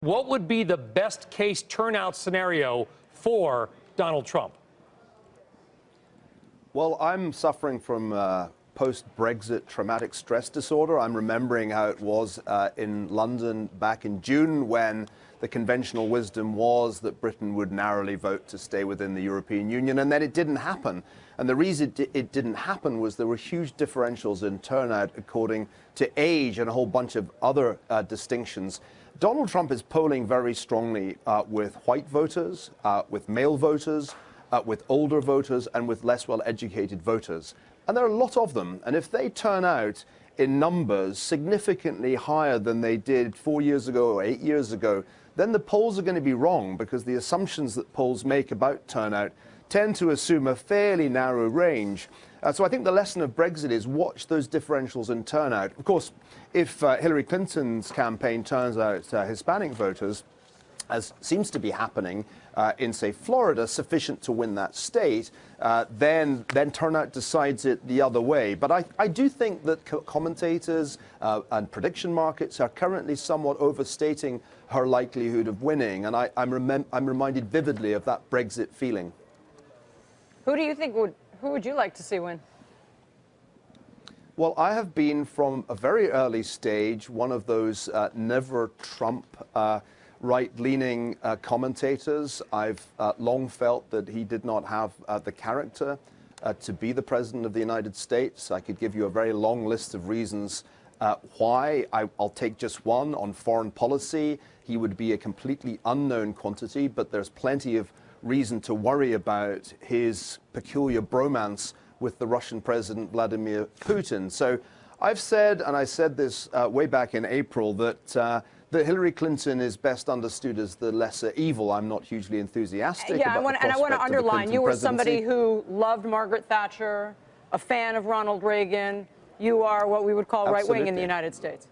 What would be the best case turnout scenario for Donald Trump? Well, I'm suffering from post-Brexit traumatic stress disorder. I'm remembering how it was in London back in June when the conventional wisdom was that Britain would narrowly vote to stay within the European Union, and then it didn't happen. And the reason it didn't happen was there were huge differentials in turnout according to age and a whole bunch of other distinctions. Donald Trump is polling very strongly with white voters, with male voters, with older voters, and with less well-educated voters. And there are a lot of them. And if they turn out in numbers significantly higher than they did 4 years ago or 8 years ago, then the polls are going to be wrong, because the assumptions that polls make about turnout tend to assume a fairly narrow range. So I think the lesson of Brexit is watch those differentials in turnout. Of course, if Hillary Clinton's campaign turns out Hispanic voters, as seems to be happening in, say, Florida, sufficient to win that state, then turnout decides it the other way. But I do think that commentators and prediction markets are currently somewhat overstating her likelihood of winning, and I'm reminded vividly of that Brexit feeling. Who do you think who would you like to see win? Well, I have been from a very early stage one of those never Trump right-leaning commentators. I've long felt that he did not have the character to be the President of the United States. I could give you a very long list of reasons why. I'll take just one. On foreign policy, he would be a completely unknown quantity, but there's plenty of reason to worry about his peculiar bromance with the Russian President Vladimir Putin. So I've said, and I said this way back in April, that Hillary Clinton is best understood as the lesser evil. I'm not hugely enthusiastic about the prospect I want to underline, you were somebody presidency. who loved Margaret Thatcher, a fan of Ronald Reagan. You are what we would call right-wing in the United States.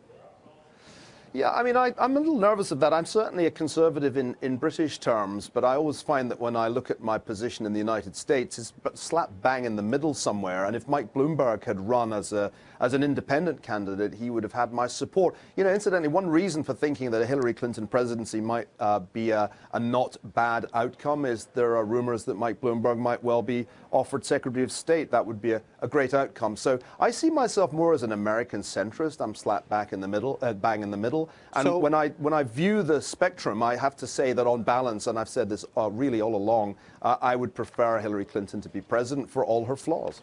Yeah, I mean, I'm a little nervous of that. I'm certainly a conservative in British terms, but I always find that when I look at my position in the United States, it's slap bang in the middle somewhere. And if Mike Bloomberg had run as an independent candidate, he would have had my support. You know, incidentally, one reason for thinking that a Hillary Clinton presidency might be a not bad outcome is there are rumors that Mike Bloomberg might well be offered Secretary of State. That would be a great outcome. So I see myself more as an American centrist. I'm slap bang in the middle. And so, when I view the spectrum, I have to say that on balance, and I've said this really all along, I would prefer Hillary Clinton to be president for all her flaws.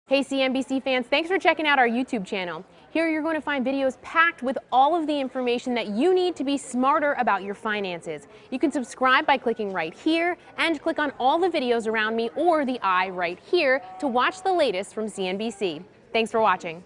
Hey CNBC fans, thanks for checking out our YouTube channel. Here you're going to find videos packed with all of the information that you need to be smarter about your finances. You can subscribe by clicking right here and click on all the videos around me or the eye right here to watch the latest from CNBC. Thanks for watching.